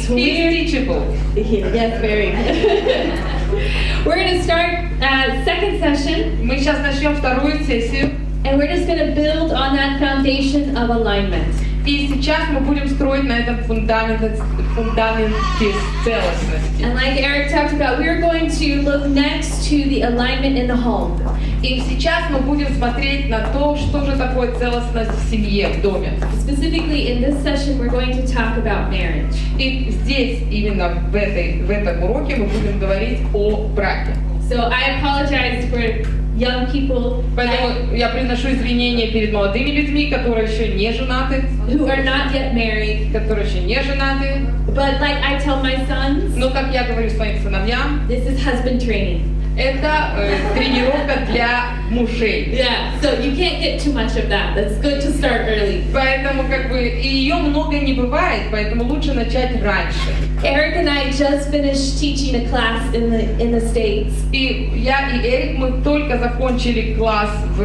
He's teachable. Yes, very. We're going to start second session. Мы сейчас начнем вторую сессию. And we're just going to build on that foundation of alignment. И сейчас мы будем строить на этом фундаменте целостности. And like Eric talked about, we're going to look next to the alignment in the home. И сейчас мы будем смотреть на то, что же такое целостность в семье, в доме. Specifically in this session, we're going to talk about marriage. И здесь, именно в этом уроке, мы будем говорить о браке. So I apologize for young people Поэтому я приношу извинения перед молодыми людьми, которые еще не женаты, who are not yet married. которые еще не женаты. But like I tell my sons, Но, как я говорю своим сыновьям, this is husband training. это тренировка для мужей. Yeah, so you can't get too much of that. That's good to start early. Поэтому и ее много не бывает, поэтому лучше начать раньше. Eric and I just finished teaching a class in the States. И я и Эрик, мы только закончили класс в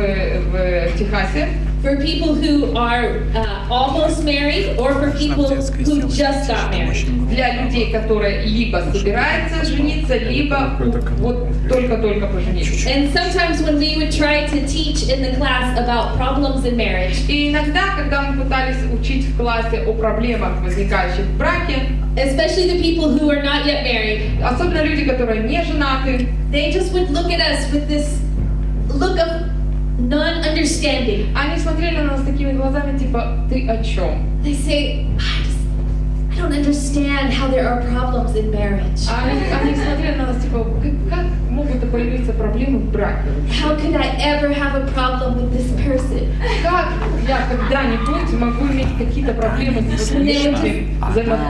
Техасе. For people who are almost married or for people who just got married. Для людей, которые либо собираются жениться, либо вот только-только поженились. And sometimes when we would try to teach in the class about problems in marriage, И иногда, когда мы пытались учить в классе о проблемах, возникающих в браке, especially the people who are not yet married, особенно люди, которые не женаты, they just would look at us with this look of non-understanding. они смотрели на нас такими глазами, типа, ты о чем? They say, I don't understand how there are problems in marriage. Они смотрели на нас, типа, как могут появиться проблемы в браке? How could I ever have a problem with this person? Как я когда-нибудь могу иметь какие-то проблемы с этим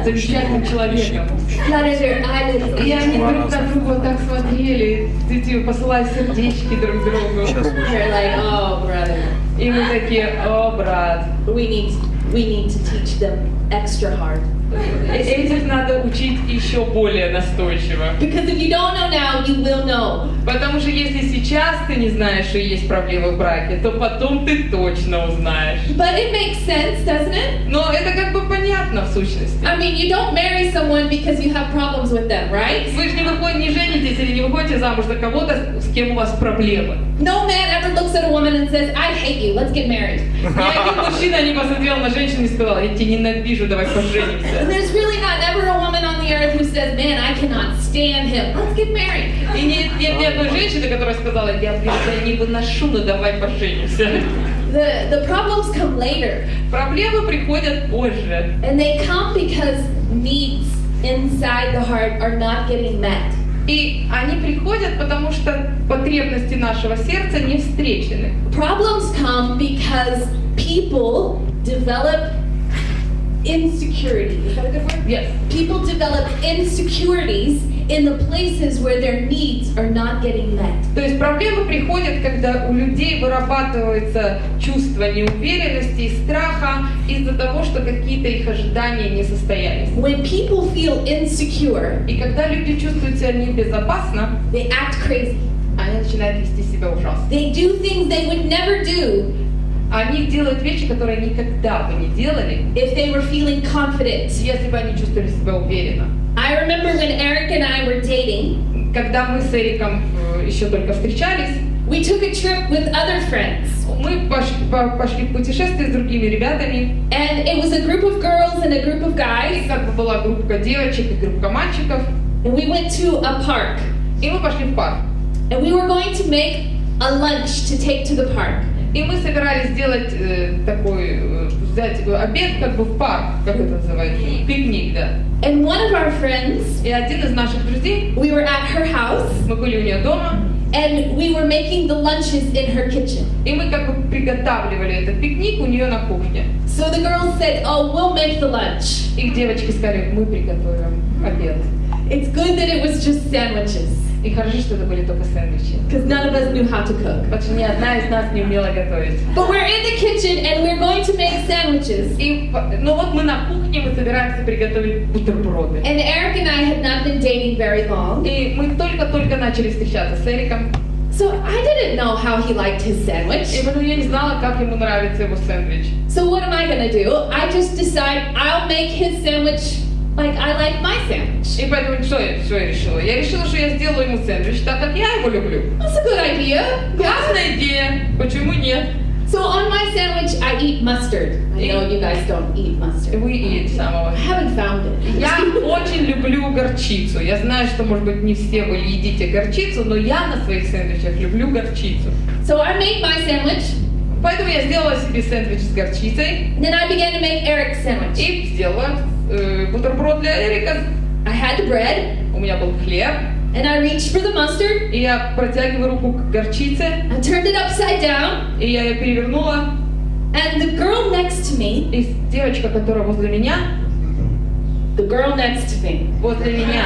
замечательным человеком? Flutter their eyelids. И они друг на друга вот так смотрели, посылая сердечки друг другу. They're like, oh, brother. И мы такие, о, брат. We need to teach them extra hard. Этих надо учить еще более настойчиво. Because if you don't know now, you will know. Потому что если сейчас ты не знаешь, что есть проблемы в браке, то потом ты точно узнаешь. But it makes sense, doesn't it? Но это как бы понятно в сущности. I mean, you don't marry someone because you have problems with them, right? Вы же не женитесь или не выходите замуж за кого-то, с кем у вас проблемы. No man ever looks at a woman and says, I hate you, let's get married. Ни один мужчина не посмотрел на женщину и сказал, я тебя ненавижу, давай поженимся. There's really not ever a woman on the earth who says, man, I cannot stand him, let's get married. И нет ни одной женщины, которая сказала, я не выношу, но давай поженимся. The problems come later. Проблемы приходят позже. And they come because needs inside the heart are not getting met. И они приходят, потому что потребности нашего сердца не встречены. Problems come because people develop insecurity. Is that a good word? Yes. People develop insecurities in the places where their needs are not getting met. То есть проблемы приходят, когда у людей вырабатывается чувство неуверенности и страха из-за того, что какие-то их ожидания не состоялись. When people feel insecure, И когда люди чувствуют себя небезопасно, they act crazy. они начинают вести себя ужасно. They do things they would never do Они делают вещи, которые никогда бы не делали, if they were feeling confident. если бы они чувствовали себя уверенно. I remember when Eric and I were dating, Когда мы с Эриком еще только встречались, we took a trip with other friends. мы пошли в путешествие с другими ребятами. And it was a group of girls and a group of И guys. как бы была группа девочек и группа мальчиков. And we went to a park. И мы пошли в парк. And we were going to make a lunch to take to the park. И мы собирались сделать взять обед как бы в парк, как это называется, пикник, да. And one of our friends, И один из наших друзей, we were at her house, мы были у нее дома, and we were making the lunches in her kitchen. и мы как бы приготавливали этот пикник у нее на кухне. So the girls said, oh, we'll make the lunch. И девочки сказали, мы приготовим обед. It's good that it was just sandwiches, И хорошо, что это были только сэндвичи. because none of us knew how to cook. Потому что ни одна из нас не умела готовить. But we're in the kitchen and we're going to make sandwiches. Ну вот мы на кухне, мы собираемся приготовить бутерброды. And Eric and I had not been dating very long. И мы только-только начали встречаться с Эриком. So I didn't know how he liked his sandwich. И поэтому я не знала, как ему нравится его сэндвич. So what am I going to do? I just decide I'll make his sandwich like I like my sandwich. И поэтому что я решила? Я решила, что я сделаю ему сэндвич так, как я его люблю. That's a good idea. Классная идея. Почему нет? So on my sandwich, I eat mustard. I know you guys don't eat mustard. Вы едите самого. I haven't found it. Я очень люблю горчицу. Я знаю, что, может быть, не все вы едите горчицу, но я на своих сэндвичах люблю горчицу. So I made my sandwich. Поэтому я сделала себе сэндвич с горчицей. Then I began to make Eric's sandwich. И сделала бутерброд для Эрика. I had the bread. У меня был хлеб. And I reached for the mustard. И я протягиваю руку к горчице. I turned it upside down. И я ее перевернула. And the girl next to me. И девочка, которая возле меня. The girl next to me. Возле меня.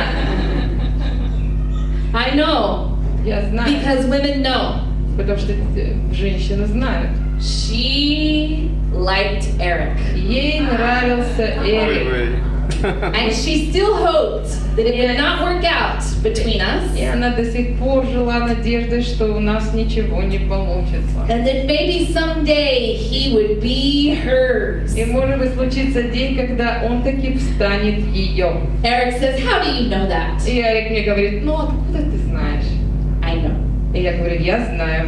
I know. Я знаю. Because women know. Потому что женщины знают. She liked Eric. Ей нравился Эрик. And she still hoped that it would not work out between us. И она до сих пор жила надеждой, что у нас ничего не получится. And that maybe someday he would be hers. И может быть случится день, когда он таки встанет ее. Eric says, "How do you know that?" И Эрик мне говорит, ну откуда ты знаешь? I know. И я говорю, я знаю.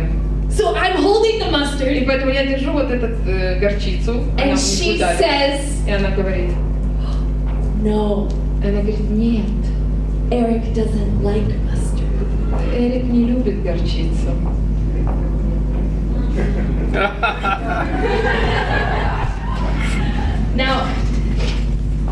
So I'm holding the И mustard. поэтому я держу вот эту горчицу. Она And мне she туда. says, И она говорит, "No, она говорит, нет, Eric doesn't like mustard." Эрик не любит горчицу. Now,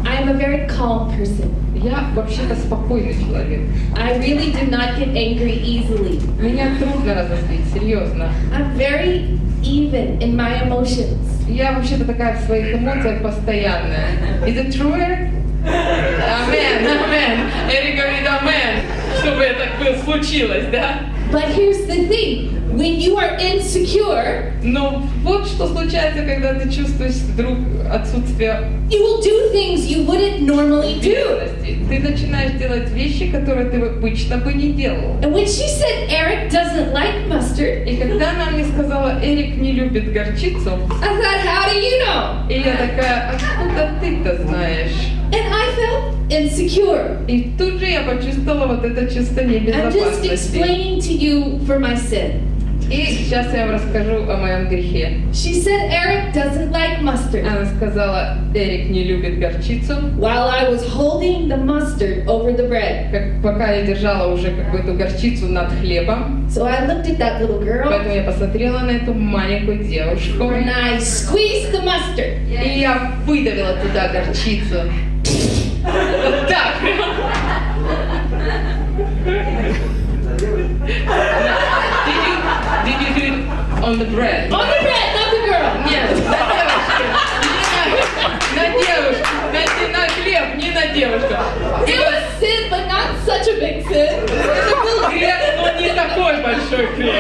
I am a very calm person. Я вообще-то спокойный человек. I really do not get angry easily. Меня трудно разозлить, серьезно. I'm very even in my emotions. Я вообще-то такая в своих эмоциях постоянная. Is it true, Eric? Амен, амен. Эрик говорит амен, чтобы это случилось, да? But here's the thing. When you are insecure, Но вот что случается, когда ты чувствуешь вдруг отсутствие you will do things you wouldn't normally do. уверенности. Ты начинаешь делать вещи, которые ты обычно бы не делал. And when she said Eric doesn't like mustard, И когда она мне сказала, Эрик не любит горчицу, I thought, how do you know? и я такая, откуда ты-то знаешь? And I felt insecure. И тут же я почувствовала вот это чувство I'm just небезопасности. explaining to you for my sin. И сейчас я вам расскажу о моем грехе. She said Eric doesn't like mustard. Она сказала, Эрик не любит горчицу. While I was holding the mustard over the bread. Пока я держала уже как бы эту горчицу над хлебом. So I looked at that little girl. Поэтому я посмотрела на эту маленькую девушку. And I squeezed the mustard. И я выдавила туда горчицу. Вот так. Did you do it on the bread? On the bread, not the girl. Нет, на девушку. На хлеб, не на девушку. It was sin, but not such a big sin. Это был грех, но не такой большой грех.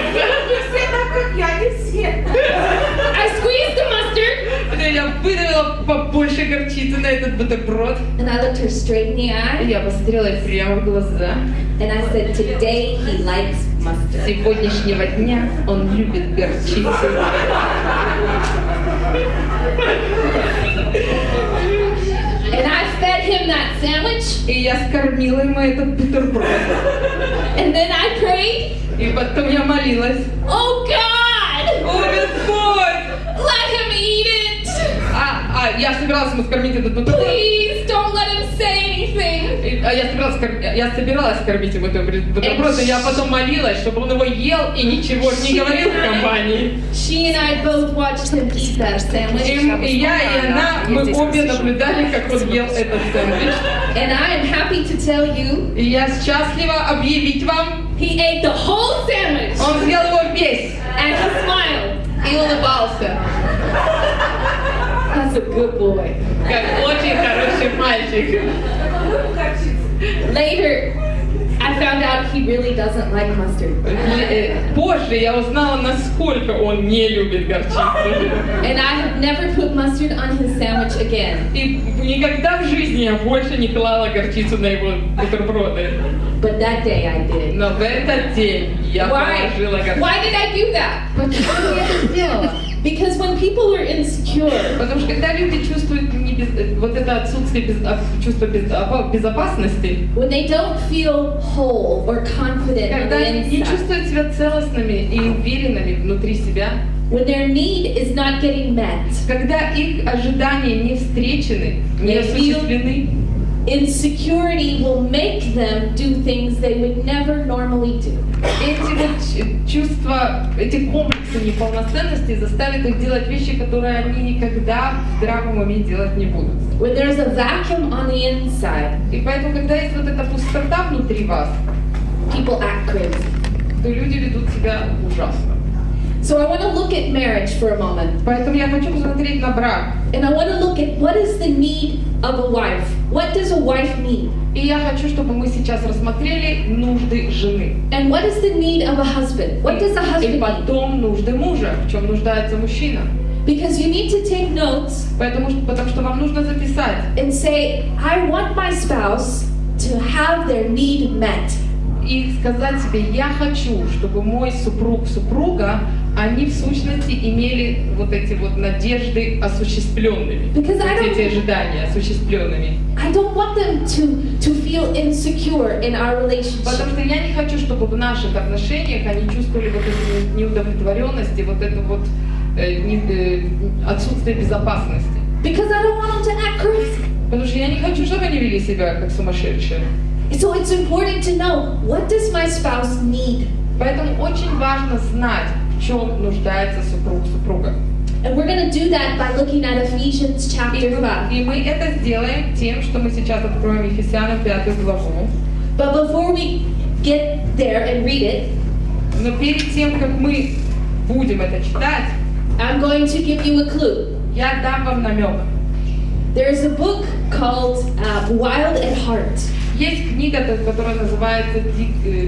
I squeezed the mustard. Я выдавила побольше горчицы на этот бутерброд. And I looked her straight in the eye. Я посмотрела ей прямо в глаза. And I said, today he likes С mustard. сегодняшнего дня он любит горчицу. And I fed him that sandwich. И я скормила ему этот бутерброд. And then I prayed, И потом я молилась. oh God, О, Господь! let him eat it. Я собиралась ему скормить этот бутерброд. Please don't let him say anything. Я собиралась кормить ему этот бутерброд, и я потом молилась, чтобы он его ел и ничего не говорил в компании. She and I both watched him eat that sandwich. И я, и она, мы обе наблюдали, как он ел этот сэндвич. And I am happy to tell you, И я счастлива объявить вам, he ate the whole sandwich. он съел его весь And he smiled. и улыбался. That's a good boy. Как очень хороший мальчик. Later, I found out he really doesn't like mustard. Позже я узнала, насколько он не любит горчицу. And I have never put mustard on his sandwich again. И никогда в жизни я больше не клала горчицу на его бутерброды. but that day I did. Но в этот день я положила горшок. Why did I do that? Почему я это сделала? Because when people are insecure, Потому что когда люди чувствуют вот это отсутствие чувства безопасности, when they don't feel whole or confident on когда the они не inside, чувствуют себя целостными и уверенными внутри себя, when their need is not getting met, когда их ожидания не встречены, не осуществлены, insecurity will make them do things they would never normally do. эти вот чувства, эти комплексы неполноценности заставят их делать вещи, которые они никогда в здравом уме делать не будут. When there's a vacuum on the inside, И поэтому, когда есть вот эта пустота внутри вас, people act crazy. то люди ведут себя ужасно. So I want to look at marriage for a moment. Поэтому я хочу посмотреть на брак. And I want to look at what is the need of a wife. What does a wife need? И я хочу, чтобы мы сейчас рассмотрели нужды жены. And what is the need of a husband? What does a И husband need? потом нужды мужа, в чем нуждается мужчина. Because you need to take notes Потому что вам нужно записать. and say, I want my spouse to have their need met. И сказать себе, я хочу, чтобы мой супруг, супруга, они в сущности имели вот эти вот надежды осуществленными. Because I Вот эти don't, ожидания осуществленными. I don't want them to feel insecure in our relationship. Потому что я не хочу, чтобы в наших отношениях они чувствовали вот эту неудовлетворенность и вот это вот отсутствие безопасности. Because I don't want them to act crazy. Потому что я не хочу, чтобы они вели себя как сумасшедшие. So it's important to know, what does my spouse need? Поэтому очень важно знать, в чем нуждается супруг, супруга. And we're going to do that by looking at Ephesians chapter 5. И мы это сделаем тем, что мы сейчас откроем Ефесянам 5 главу. But before we get there and read it, Но перед тем, как мы будем это читать, I'm going to give you a clue. я дам вам намек. There's a book called Wild at Heart. Есть книга, которая называется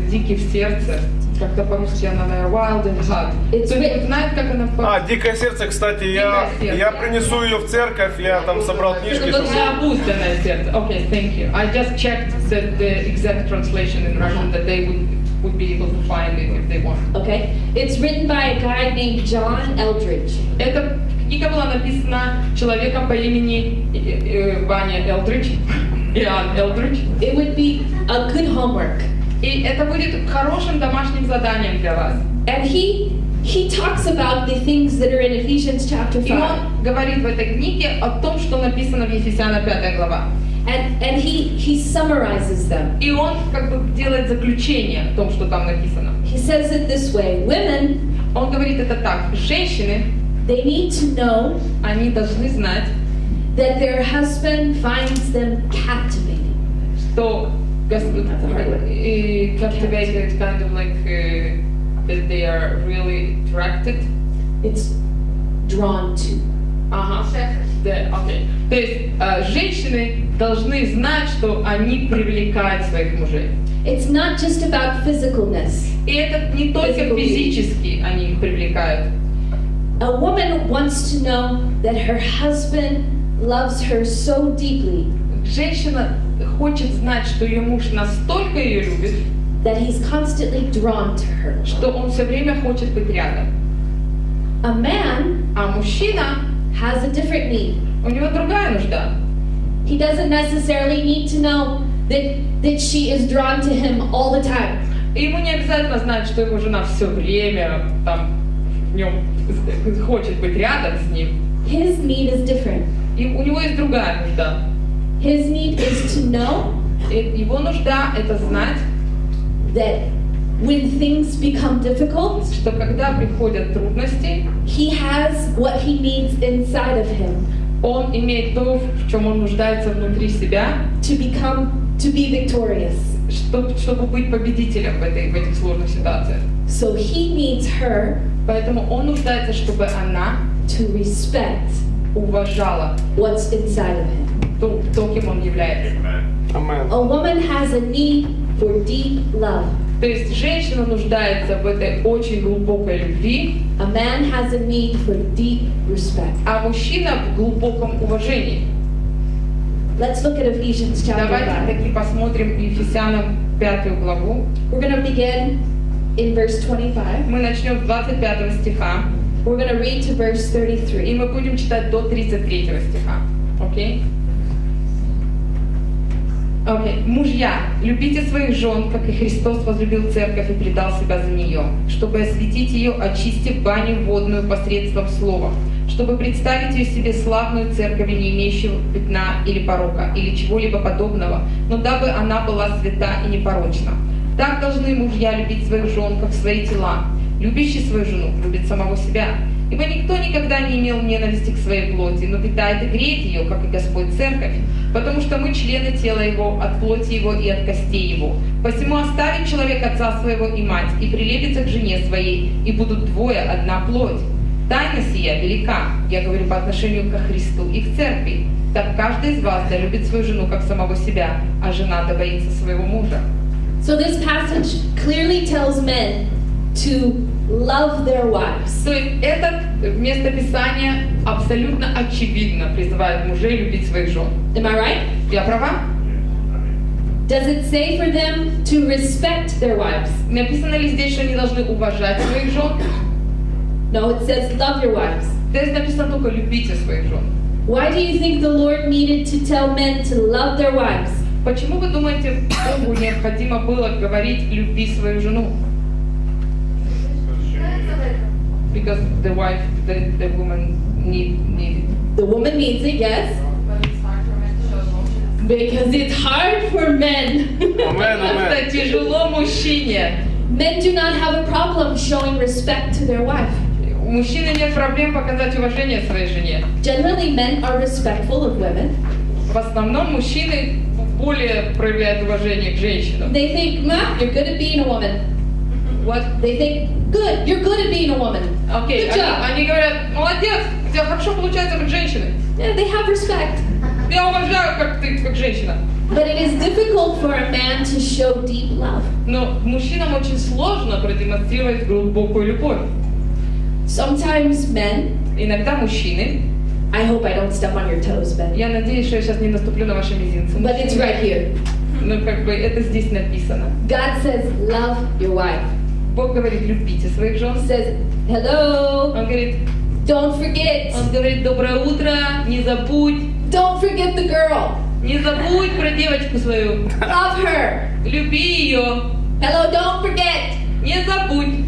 «Дикий в сердце». Как-то по-русски она, наверное, «Wild in Heart». Кто-нибудь знает, как она по-русски? «Дикое сердце», кстати, я принесу ее в церковь, я там собрал книжки. «Необузданное сердце». Okay, thank you. I just checked the exact translation in Russian that they would be able to find it if they want. Okay? It's written by a guy named John Eldridge. Эта книга была написана человеком по имени Ваня Элдридж. Иоанн Элдридж. It would be a good homework. И это будет хорошим домашним заданием для вас. And he talks about the things that are in Ephesians chapter 5. И он говорит в этой книге о том, что написано в Ефесянам 5 глава. And he summarizes them. И он как бы делает заключение о том, что там написано. He says it this way: women, Он говорит это так: женщины, they need to know они должны знать, that their husband finds them captivating. что captivated, kind of like that they are really attracted. It's drawn to. Ага. Да, окей. То есть женщины должны знать, что они привлекают своих мужей. It's not just about physicalness. И это не только физически они их привлекают. A woman wants to know that her husband loves her so deeply Женщина хочет знать, что ее муж настолько ее любит, that he's constantly drawn to her. что он все время хочет быть рядом. A man А мужчина, has a different need. у него другая нужда. He doesn't necessarily need to know that she is drawn to him all the time. И ему не обязательно знать, что его жена все время там в нем хочет быть рядом с ним. His need is different. И у него есть другая нужда. His need is to know Его нужда это знать, that when things become difficult, что когда приходят трудности, he has what he needs inside of him он имеет то, в чем он нуждается внутри себя, to be victorious. чтобы быть победителем в этих сложных ситуациях. So he needs her Поэтому он нуждается, чтобы она to respect уважала what's inside of him. то, кем он является. A woman has a need for deep love. То есть женщина нуждается в этой очень глубокой любви, A man has a need for deep respect. а мужчина в глубоком уважении. Let's look at Ephesians chapter Давайте 5. таки посмотрим Ефесянам 5 главу. We're going to begin in verse 25. Мы начнем с 25 стиха. We're going to read to verse И 33. мы будем читать до 33 стиха. Окей? Окей. Мужья, любите своих жен, как и Христос возлюбил церковь и предал себя за нее, чтобы осветить ее, очистив баню водную посредством слова, чтобы представить ее себе славную церковью, не имеющую пятна или порока, или чего-либо подобного, но дабы она была свята и непорочна. Так должны мужья любить своих жен, как свои тела. Любящий свою жену любит самого себя. Ибо никто никогда не имел ненависти к своей плоти, но питает и греет ее, как и Господь церковь, потому что мы члены тела его, от плоти его и от костей его. Посему оставит человек отца своего и мать, и прилепится к жене своей, и будут двое одна плоть. Тайна сия велика, я говорю по отношению ко Христу и к церкви. Так каждый из вас да любит свою жену, как самого себя, а жена да боится своего мужа. So this passage clearly tells men to love their wives. То есть это местописание абсолютно очевидно призывает мужей любить своих жен. Am I right? Я права? Does it say for them to respect their wives? Написано ли здесь, что они должны уважать своих жен? No, it says love your wives. Здесь написано только любите своих жен. Why do you think the Lord needed to tell men to love their wives? Почему вы думаете, Богу необходимо было говорить «люби свою жену»? Because the wife, the woman need it. The woman needs it, yes. Because it's hard for men. Амен, Потому амен. что тяжело мужчине. Men do not have a problem showing respect to their wife. У мужчины нет проблем показать уважение своей жене. Generally, men are respectful of women. В основном мужчины более проявляют уважение к женщинам. They think, nah, you're good at being a woman. What? They think, good, you're good at being a woman. Окей, Good job. они говорят, молодец, у тебя хорошо получается как женщина. Yeah, they have respect. Я уважаю, как ты, как женщина. But it is difficult for a man to show deep love. Но мужчинам очень сложно продемонстрировать глубокую любовь. Sometimes men, Иногда мужчины, I hope I don't step on your toes, Ben, я надеюсь, что я сейчас не наступлю на ваши мизинцы, but it's right here. но как бы это здесь написано. God says, love your wife. Бог говорит, любите своих жен. He says, hello, Он говорит, don't forget. доброе утро, не забудь, Don't forget the girl. не забудь про девочку свою, Love her. люби ее, Hello, don't forget. не забудь,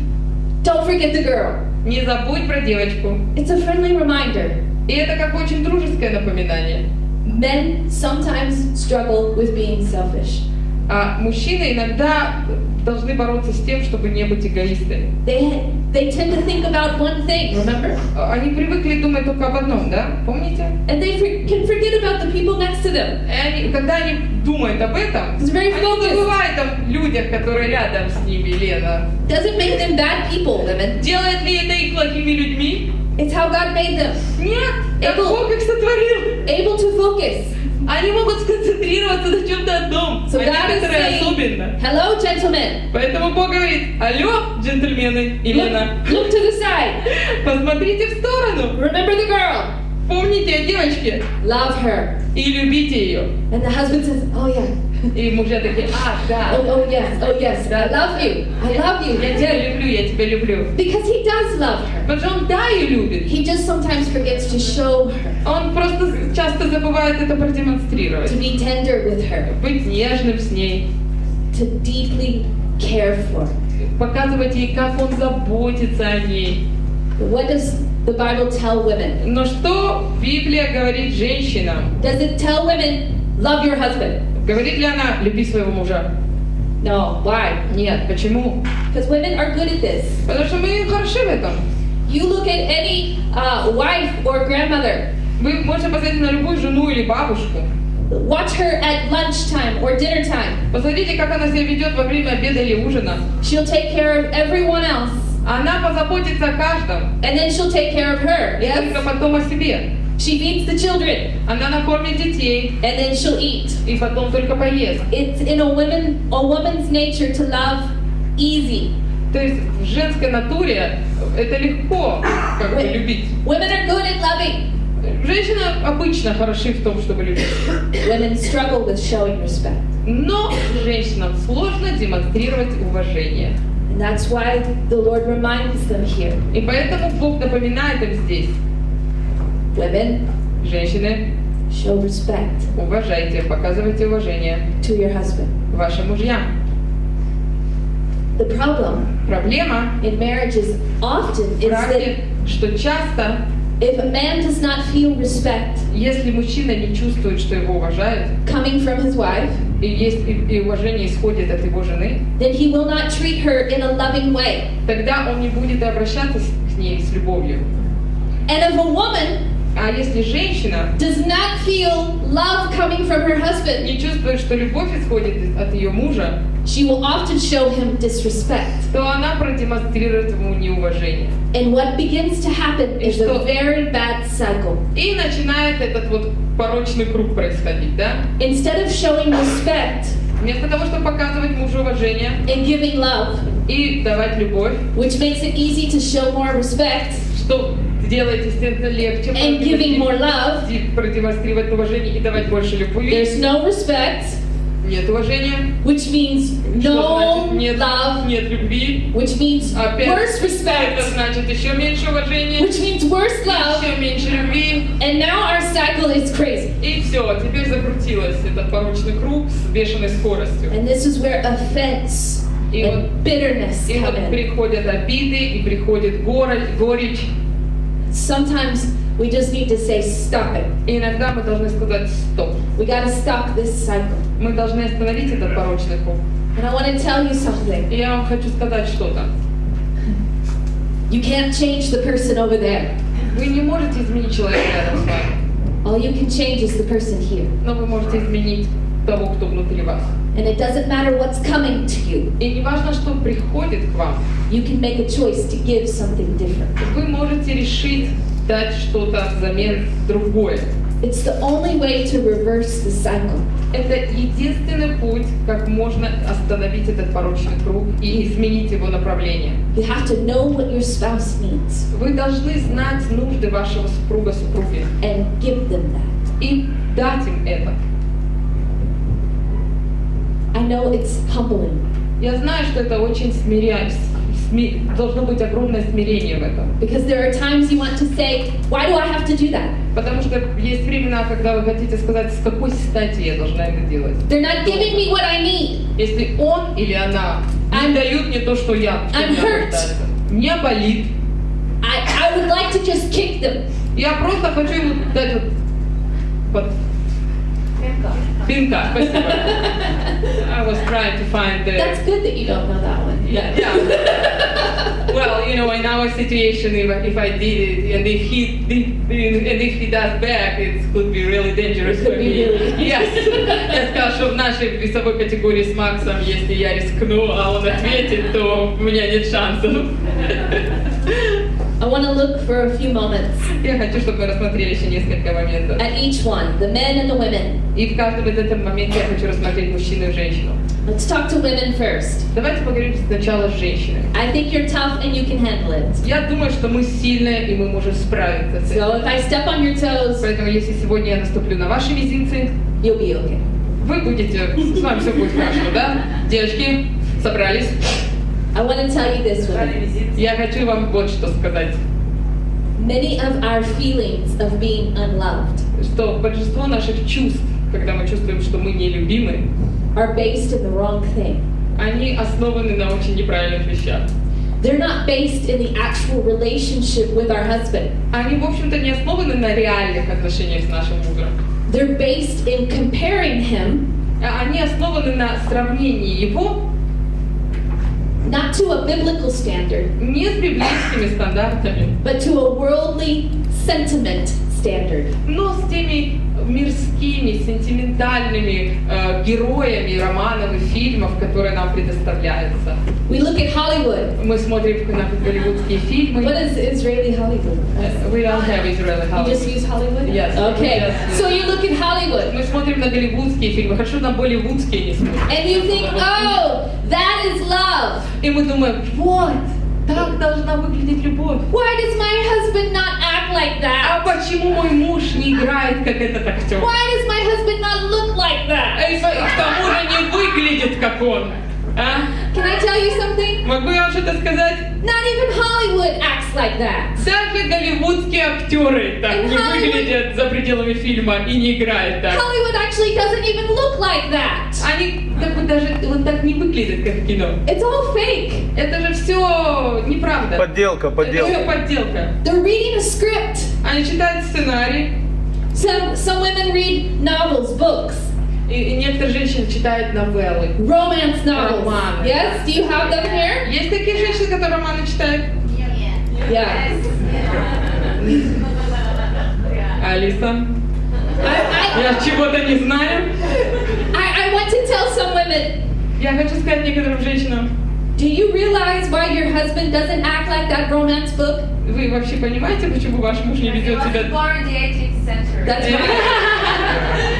Don't forget the girl. не забудь про девочку. It's a friendly reminder. И это как очень дружеское напоминание. Men sometimes struggle with being selfish. А мужчины иногда должны бороться с тем, чтобы не быть эгоистами. They tend to think about one thing, remember? Они привыкли думать только об одном, да? Помните? And they can forget about the people next to them. И когда они думают об этом, It's very они focused. забывают о людях, которые рядом с ними, Лена. Doesn't make them bad people, women. Делает ли это их плохими людьми? It's how God made them. Нет, как Able- Бог их сотворил. Able to focus. Они могут сконцентрироваться на чем-то одном, So а God is некоторые saying, особенно. hello, gentlemen. Поэтому Бог говорит, алло, джентльмены и Лена, Look to the side. посмотрите в сторону, Remember the girl. помните о девочке Love her. и любите ее. And the husband says, oh yeah. И мужья такие, да, Oh yes. Oh yes. I love you. I love you. я тебя люблю, я тебя люблю. Because he does love her. Потому что он да, ее любит. He just sometimes forgets to show her, Он просто часто забывает это продемонстрировать. to be tender with her, Быть нежным с ней, to deeply care for her. показывать ей, как он заботится о ней. What does the Bible tell women? Но что Библия говорит женщинам? Does it tell women, love your husband? Говорит ли она, люби своего мужа? No. Why? Нет. Почему? Because women are good at this. Потому что мы хороши в этом. You look at any wife or grandmother. Вы можете посмотреть на любую жену или бабушку. Watch her at lunchtime or dinner time. Посмотрите, как она себя ведет во время обеда или ужина. She'll take care of everyone else, Она позаботится о каждом, and then she'll take care of her. и только Yes. потом о себе. She feeds the children, Она накормит детей, and then she'll eat. и потом только поест. It's in a woman's nature to love easy. То есть в женской натуре это легко как бы любить. Women are good at loving. Женщины обычно хороши в том, чтобы любить. Women struggle with showing respect. Но женщинам сложно демонстрировать уважение. And that's why the Lord reminds them here. И поэтому Бог напоминает им здесь. Women, Женщины, show respect уважайте, показывайте уважение to your husband. вашим мужьям. The problem Проблема in marriages often в is браке, that что часто, if a man does not feel respect если мужчина не чувствует, что его уважают, coming from his wife, и уважение исходит от его жены, then he will not treat her in a loving way. тогда он не будет обращаться к ней с любовью. And if a woman А если женщина does not feel love coming from her husband, не чувствует, что любовь исходит от ее мужа, she will often show him disrespect. то она продемонстрирует ему неуважение. And what begins to happen is a very bad cycle. И начинает этот вот порочный круг происходить, да? Instead of showing respect Вместо того, чтобы показывать мужу уважение and giving love, и давать любовь, which makes it easy to show more respect что делает, естественно, легче and giving more love, продемонстрировать уважение и давать больше любви. there's no respect, Нет уважения. which means Что no значит нет, love, нет любви. which means Опять worse это respect, значит еще меньше уважения, which means worse love, еще меньше любви. and now our cycle is crazy. И все, теперь закрутилось этот порочный круг с бешеной скоростью. And this is where offense И and bitterness И come вот in. приходят обиды, и приходит горечь. Sometimes we just need to say, stop it. И иногда мы должны сказать стоп. We got to stop this cycle. Мы должны остановить этот порочный круг. And I want to tell you something. И я вам хочу сказать что-то. You can't change the person over there. Вы не можете изменить человека рядом с вами, All you can change is the person here. но вы можете изменить того, кто внутри вас. And it doesn't matter what's coming to you. И не важно, что приходит к вам. You can make a choice to give something different. Вы можете решить дать что-то взамен другое. It's the only way to reverse the cycle. Это единственный путь, как можно остановить этот порочный круг и изменить его направление. You have to know what your spouse needs Вы должны знать нужды вашего супруга, супруги and give them that. и дать им это. I know it's humbling Я знаю, что это очень должно быть огромное смирение в этом. because there are times you want to say, why do I have to do that? Потому что есть времена, когда вы хотите сказать, с какой стати я должна это делать. They're not giving me what I need. Если он или она не дают мне то, что я I'm мне hurt. нуждается. Мне болит. I would like to just kick them. Я просто хочу ему дать вот под пинка. Спасибо. I was trying to find the... That's good that you don't know that one. Yeah. Well, you know, in our situation, if I did it, and if he does back, it could be really dangerous for me. Yes. Я сказала, что в нашей весовой категории с Максом, если я рискну, а он ответит, то у меня нет шансов. I want to look for a few moments Я хочу, чтобы мы рассмотрели еще несколько моментов. at each one, the men and the women. И в каждом из этих моментов я хочу рассмотреть мужчину и женщину. Let's talk to women first. Давайте поговорим сначала с женщиной. I think you're tough and you can handle it. Я думаю, что мы сильные и мы можем справиться с этим. So if I step on your toes, Поэтому если сегодня я наступлю на ваши мизинцы, you'll be okay. вы будете, с вами все будет хорошо, да? Девочки, собрались. I want to tell you this, women. Я хочу вам вот что сказать. Many of our feelings of being unloved Что большинство наших чувств, когда мы чувствуем, что мы нелюбимы, are based in the wrong thing. они основаны на очень неправильных вещах. They're not based in the actual relationship with our husband. Они, в общем-то, не основаны на реальных отношениях с нашим мужем. They're based in comparing him Они основаны на сравнении его not to a biblical standard, не с библейскими стандартами, but to a worldly sentiment standard. но с теми мирскими, сентиментальными героями романов и фильмов, которые нам предоставляются. We look at Hollywood. Мы смотрим на голливудские фильмы. What is Israeli Hollywood? We don't have Israeli You Hollywood. just use Hollywood? Yes. Okay. Yes. So you look at Hollywood Мы смотрим на голливудские фильмы, хорошо на болливудские не смотрим. and you think, oh, that is love. И мы думаем, вот, Так должна выглядеть любовь. Why does my husband not act like А that? почему мой муж не играет, как этот актер? Why does my husband not look like that? И к тому же не выглядит, как он. А? Can I tell you something? Могу я вам что-то сказать? Not even Hollywood acts like that. Даже голливудские актеры так In не Hollywood- выглядят за пределами фильма и не играют так. Hollywood actually doesn't even look like that. Они как бы даже вот так не выглядят, как в кино. It's all fake. Это же все неправда. Подделка, Это подделка. все подделка. They're reading a script. Они читают сценарий, Some women read novels, books, и некоторые женщины читают новеллы. romance novels. Романы. Yes? Do you have them here? Есть такие женщины, которые романы читают? Yeah. Алиса, I, я чего-то не знаю. I want to tell some women, Я хочу сказать некоторым женщинам, do you realize why your husband doesn't act like that romance book? вы вообще понимаете, почему ваш муж не ведет себя... That's right.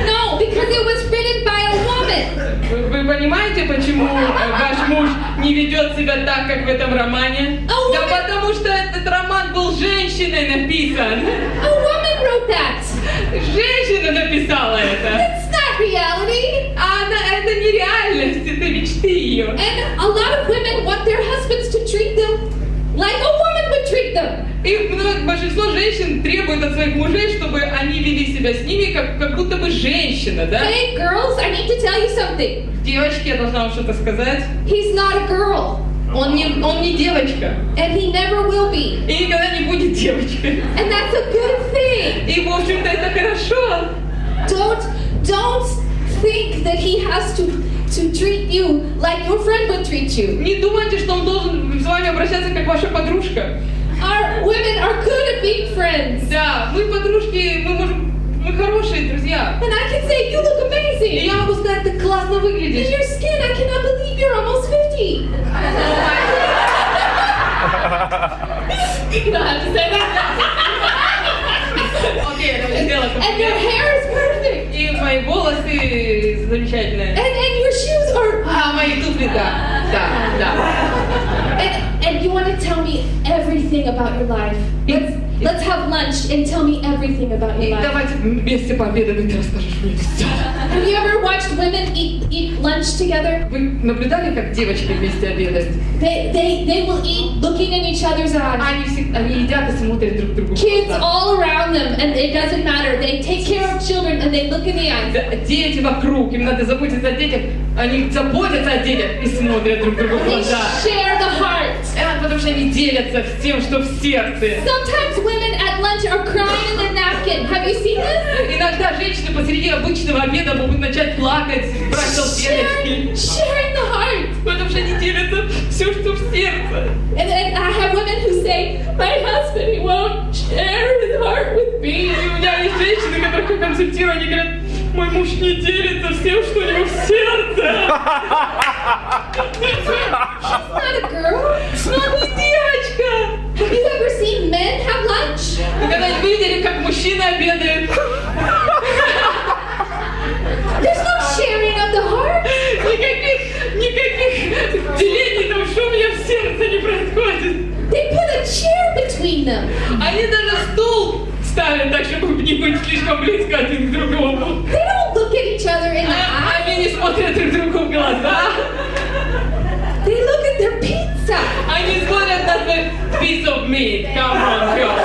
No, because it was written by a woman. Вы понимаете, почему ваш муж не ведет себя так, как в этом романе? Да потому что этот роман был женщиной написан. A woman wrote that. Женщина написала это. It's not reality. Это не реальность, это мечты ее. And a lot of women want their husbands to treat them like a woman would treat them. И большинство женщин требуют от своих мужей, чтобы они вели себя с ними, как будто бы женщина, да? Hey, girls, I need to tell you something. Девочки, я должна вам что-то сказать. He's not a girl. Он не девочка. And he never will be. И никогда не будет девочкой. And that's a good thing. И, в общем-то, это хорошо. Don't think that he has to treat you like your friend would treat you. Не думайте, что он должен с вами обращаться, как ваша подружка. Our women are good at being friends. Да, мы подружки, мы хорошие друзья. And I can say, you look И amazing. я могу сказать, ты классно And выглядишь. your skin, I cannot believe you're almost 50. You don't have to say that. Окей, я сделала And your комплимент. hair is perfect. И мои волосы замечательные. And your shoes are... А мои туфли, да. And you want to tell me everything about your life. Let's have lunch and tell me everything about И your life. давайте вместе пообедаем, и ты расскажешь мне все. Have you ever watched women eat lunch together? Вы наблюдали, как девочки вместе обедают? They will eat looking in each other's eyes. Они едят и смотрят друг другу в Kids глаза. all around them, and it doesn't matter. They take care of children and they look in the eyes. Да, дети вокруг, им надо заботиться о детях. Они заботятся о детях и смотрят друг другу в They глаза. share the heart. Потому что они делятся тем, что в сердце. Sometimes women at lunch are crying in their napkin. Have you seen this? Иногда женщины посреди обычного обеда могут начать плакать, брать салфеточки. Sharing the heart. Потому что они делятся все, что в сердце. And I have women who say, my husband, he won't share his heart with me. И у меня есть женщины, которых я консультирую, они говорят, мой муж не делится всем, что у него в сердце. She's not a girl. Но не девочка. Have you ever seen men have lunch? Вы когда-нибудь видели, как мужчины обедают? There's no sharing of the heart. Никаких делений там, что у меня в сердце не происходит. They put a chair between them. Они даже стул ставят так, чтобы не быть слишком близко один к другому. They don't look at each other in the eye. Они не смотрят друг другу в глаза. They look at their pizza. Они смотрят на свой piece of meat. Come on, girl.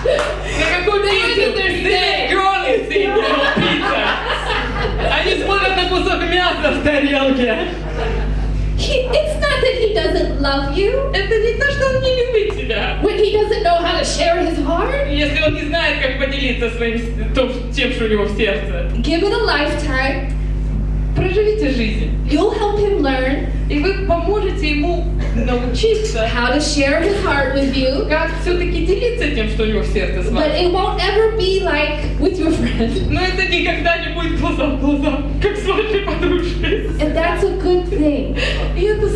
На какую пиццу? This girl is eating pizza. Они смотрят на кусок мяса в тарелке. It's not that he doesn't love you. Это не то, что он не любит тебя. When he doesn't know how to share his heart. Если он не знает, как поделиться своим тем, что у него в сердце. Give it a lifetime. Проживите жизнь. You'll help him learn И вы поможете ему научиться, how to share his heart with you. как все-таки делиться тем, что у него в сердце с But вами. it won't ever be like with your friend. Но это никогда не будет глаза в глаза, как с вашей подружкой. And that's a good thing. И это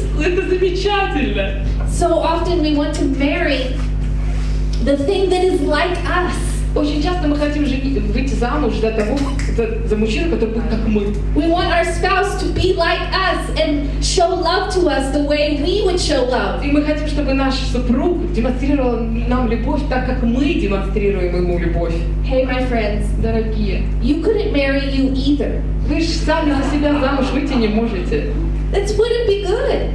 замечательно. So often we want to marry the thing that is like us. Очень часто мы хотим выйти замуж за мужчину, который будет как мы. We want our spouse to be like us and show love to us the way we would show love. И мы хотим, чтобы наш супруг демонстрировал нам любовь так, как мы демонстрируем ему любовь. Hey, my friends, Дорогие, you couldn't marry you either. вы же сами за себя замуж выйти не можете. That wouldn't be good.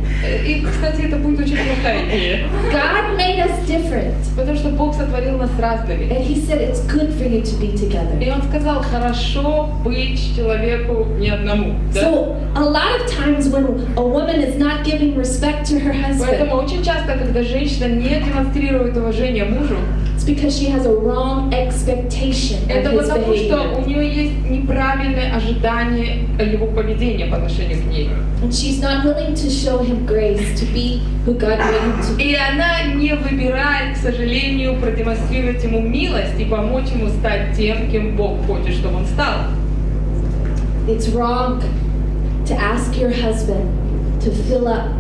И, кстати, это будет очень плохая идея. God made us different. Потому что Бог сотворил нас разными. And He said it's good for you to be together. И Он сказал, хорошо быть человеку не одному. Да? So, a lot of times when a woman is not giving respect to her husband, Поэтому очень часто, когда женщина не демонстрирует уважение мужу, it's because she has a wrong expectation это of his потому, что behavior. у нее есть неправильное ожидание его поведения по отношению к ней. And she's not willing to show him grace to be who God made him to be. И она не выбирает, к сожалению, продемонстрировать ему милость и помочь ему стать тем, кем Бог хочет, чтобы он стал. It's wrong to ask your husband to fill up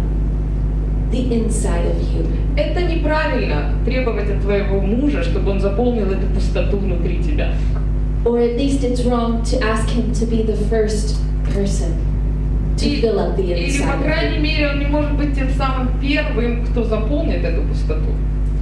the inside of you. Это неправильно требовать от твоего мужа, чтобы он заполнил эту пустоту внутри тебя. Or at least it's wrong to ask him to be the first person to fill up the Или, по inside of крайней you. мере, он не может быть тем самым первым, кто заполнит эту пустоту.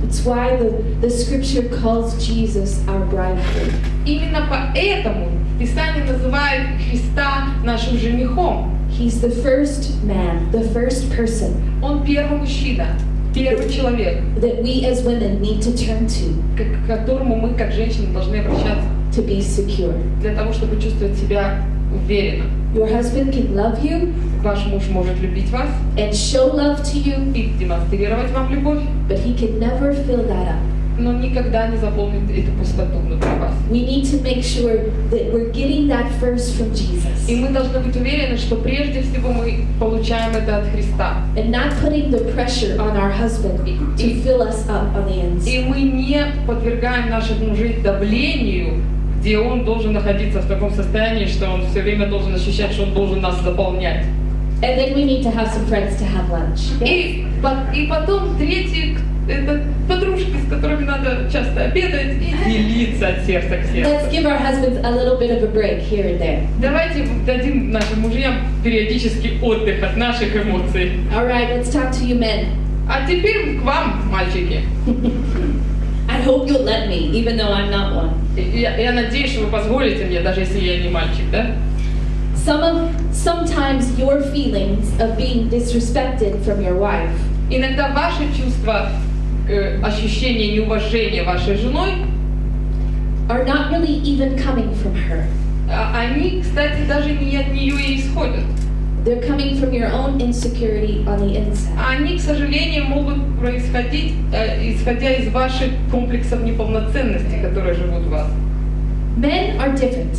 It's why the scripture calls Jesus our bridegroom. Именно поэтому Писание называет Христа нашим женихом. He's the first man, the first person Он первый мужчина, первый человек, that we as women need to turn to к которому мы, как женщины, должны обращаться to be secure. для того, чтобы чувствовать себя уверенно. Your husband can love you Ваш муж может любить вас and show love to you, и демонстрировать вам любовь, but he can never fill that up. но никогда не заполнит эту пустоту внутри вас. We need to make sure that we're getting that first from Jesus И мы должны быть уверены, что прежде всего мы получаем это от Христа. and not putting the pressure on our husband to fill us up on the inside. И мы не подвергаем наших мужей давлению, где он должен находиться в таком состоянии, что он все время должен ощущать, что он должен нас заполнять. And then we need to have some friends to have lunch. И потом третий, это подружки, с которыми надо часто обедать и делиться от сердца к сердцу. Let's give our husbands a little bit of a break here and there. Давайте дадим нашим мужьям периодически отдых от наших эмоций. All right, let's talk to you men. А теперь к вам, мальчики. I hope you'll let me, even though I'm not one. Я надеюсь, что вы позволите мне, даже если я не мальчик, да? Sometimes your feelings of being disrespected from your wife Иногда ваши чувства, ощущения неуважения вашей женой, are not really even coming from her. они, кстати, даже не от нее и исходят. They're coming from your own insecurity on the inside. Они, к сожалению, могут происходить, исходя из ваших комплексов неполноценности, которые живут в вас. Men are different.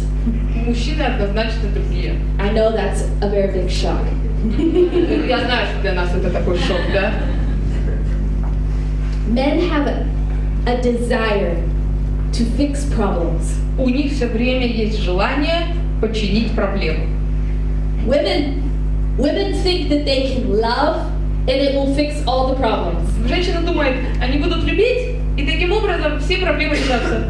Мужчины однозначно другие. I know that's a very big shock. Я знаю, что для нас это такой шок, да? Men have a desire to fix problems. У них все время есть желание починить проблему. Women think that they can love and it will fix all the problems. Женщина думает, они будут любить, и таким образом все проблемы решатся.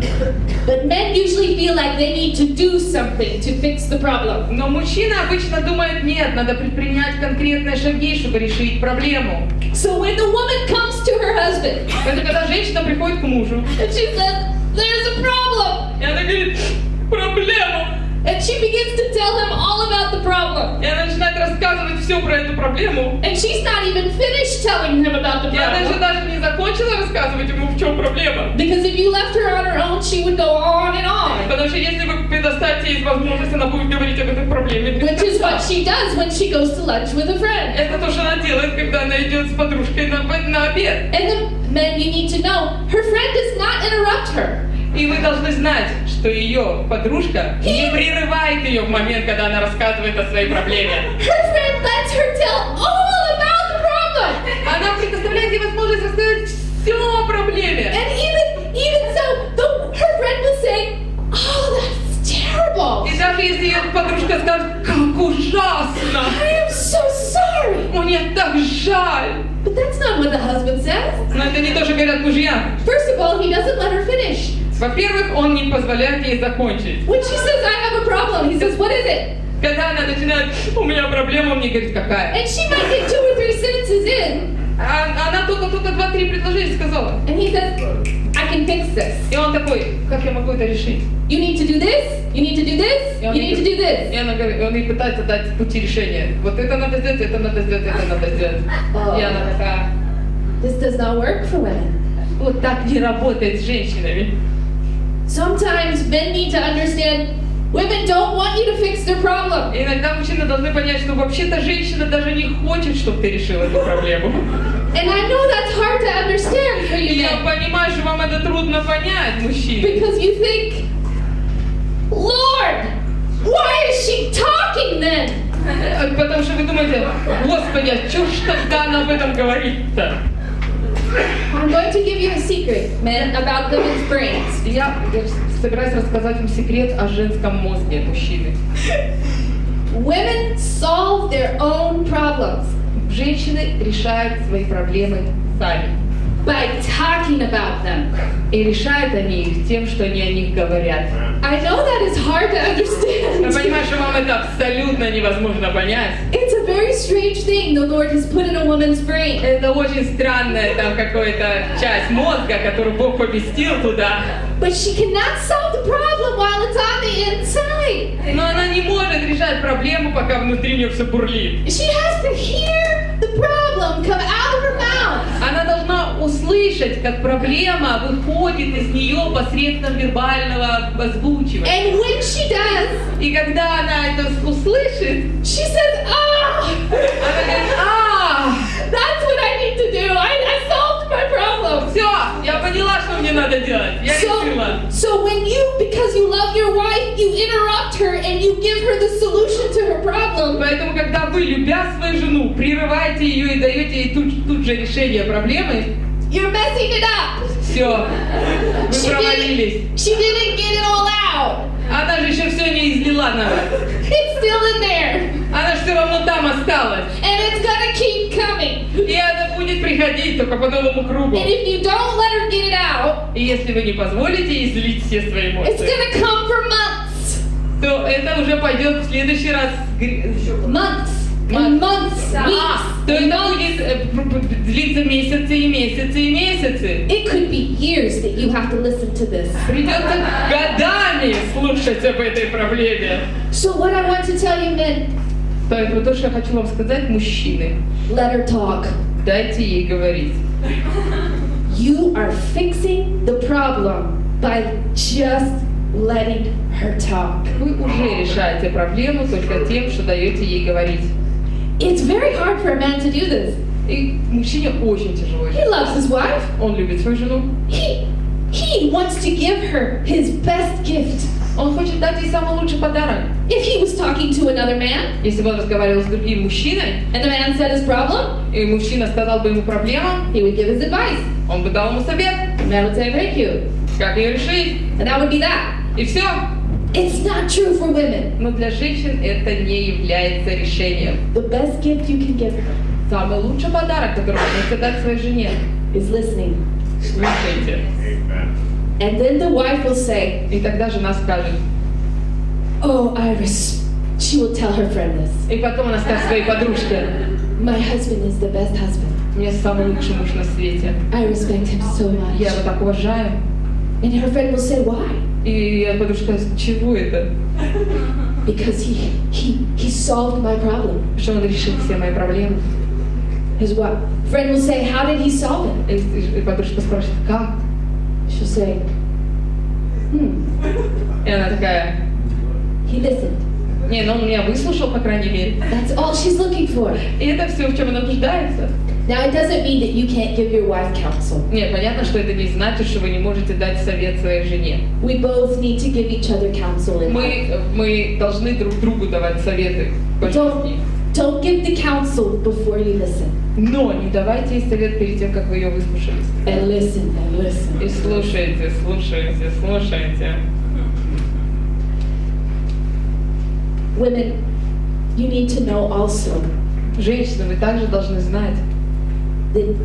But men usually feel like they need to do something to fix the problem. Но мужчина обычно думает, нет, надо предпринять конкретные шаги, чтобы решить проблему. So when the woman comes to her husband Это когда женщина приходит к мужу, and she says, "There's a problem," и она говорит, проблему. and she begins to tell him all about the problem, И она начинает рассказывать все про эту проблему. and she's not even finished telling him about the И она еще problem. даже не закончила рассказывать ему, в чем проблема. Because if you left her on her own, she would go on and on. Потому что если вы предоставите ей возможность, она будет говорить об этой проблеме. без Which is конца. what she does when she goes to lunch with a friend. Это то, что она делает, когда она идет с подружкой на обед. And the men, you need to know, her friend does not interrupt her. И вы должны знать, что ее подружка не прерывает ее в момент, когда она рассказывает о своей проблеме. Her friend lets her tell all about the problem. Она предоставляет ей возможность рассказать все о проблеме. And even so, her friend will say, "Oh, that's terrible. И даже если ее подружка скажет, как ужасно, I am so sorry." у мне так жаль. But that's not what the husband says. Но это не то, что говорят мужья. First of all, he doesn't let her finish. Во-первых, он не позволяет ей закончить. When she says, I have a problem, he says, what is it? Когда она начинает, у меня проблема, он мне говорит, какая? And she might get 2 or 3 sentences in, Она только 2-3 предложения сказала. and he says, I can fix this. И он такой, как я могу это решить? You need to do this, you need to do this, you need to do this. И она говорит, он ей пытается дать пути решения. Вот это надо сделать, это надо сделать, это надо сделать. И она такая, This does not work for women. вот так не работает с женщинами. Sometimes men need to understand women don't want you to fix their problem. Иногда мужчины должны понять, что вообще-то женщина даже не хочет, чтобы ты решил эту проблему. And I know that's hard to understand for И you я men. понимаю, что вам это трудно понять, мужчины. Because you think, Lord, why is she talking then? Потому что вы думаете, Господи, а что ж тогда она об этом говорит-то? I'm going to give you a secret, men, about women's brains. Я собираюсь рассказать вам секрет о женском мозге мужчины. Women solve their own problems Женщины решают свои проблемы сами. by talking about them. И решают они их тем, что они о них говорят. I know that is hard to Я understand. понимаю, что вам это абсолютно невозможно понять. It's a very strange thing the Lord has put in a woman's brain. Это очень странная там какая-то часть мозга, которую Бог поместил туда. But she cannot solve the problem while it's on the inside. Но она не может решать проблему, пока внутри нее все бурлит. She has to hear the problem come out of her mouth. Она должна услышать, как проблема выходит из нее посредством вербального озвучивания. And when she does, И когда она это услышит, she says, ah, она говорит, that's what I need to do. I solved my problem. все, я поняла, что мне надо делать. Я решила. So when you, because you love your wife, you interrupt her and you give her the solution to her problem. Поэтому, когда вы, любя свою жену, прерываете ее и даете ей тут же решение проблемы, You're messing it up. все, вы провалились. She didn't get it all out. Она же еще все не излила на вас. It's still in there. Она же все равно там осталась. And it's gonna keep coming. И это будет приходить только по новому кругу. And if you don't let her get it out, И если вы не позволите ей излить все свои it's эмоции, gonna come for months. то это уже пойдет в следующий раз. Months. And months. Weeks. То это будет длиться месяцы и месяцы и месяцы. It could be years that you have to listen to this. Придется годами слушать об этой проблеме. So what I want to tell you men, Поэтому то, что я хочу вам сказать, мужчины, let her talk. дайте ей говорить. You are fixing the problem by just letting her talk. Вы уже решаете проблему только тем, что даете ей говорить. It's very hard for a man to do this. И мужчине очень тяжело. He loves his wife. Он любит свою жену. He wants to give her his best gift. Он хочет дать ей самый лучший подарок. If he was talking to another man, Если бы он разговаривал с другим мужчиной, and the man said his problem, и мужчина сказал бы ему проблему, he would give his advice. он бы дал ему совет, The man would say, thank you. как ее решить, And that would be that. и все. It's not true for women. Но для женщин это не является решением. The best gift you can give her Самый лучший подарок, который вы можете дать своей жене, is listening. слушайте. And then the wife will say, И тогда жена скажет, oh, Iris. She will tell her friend this. и потом она скажет своей подружке, My husband is the best husband. у меня самый лучший муж на свете. I respect him so much. Я его так уважаю. And her friend will say, why? И подружка скажет, чего это? Because he solved my problem. Что он решил все мои проблемы. His wife. Friend will say, how did he solve it? И подружка спрашивает, как? She'll say, И она такая, he listened. не, ну он меня выслушал, по крайней мере. That's all she's looking for. И это все, в чем она нуждается. Now, it doesn't mean that you can't give your wife counsel. Нет, понятно, что это не значит, что вы не можете дать совет своей жене. We both need to give each other counsel in life. Мы должны друг другу давать советы по жизни. Don't give the counsel before you listen. Но не давайте ей совет перед тем, как вы ее выслушали. And listen, and listen. И слушайте, слушайте, слушайте. Women, you need to know also Женщины, вы также должны знать, that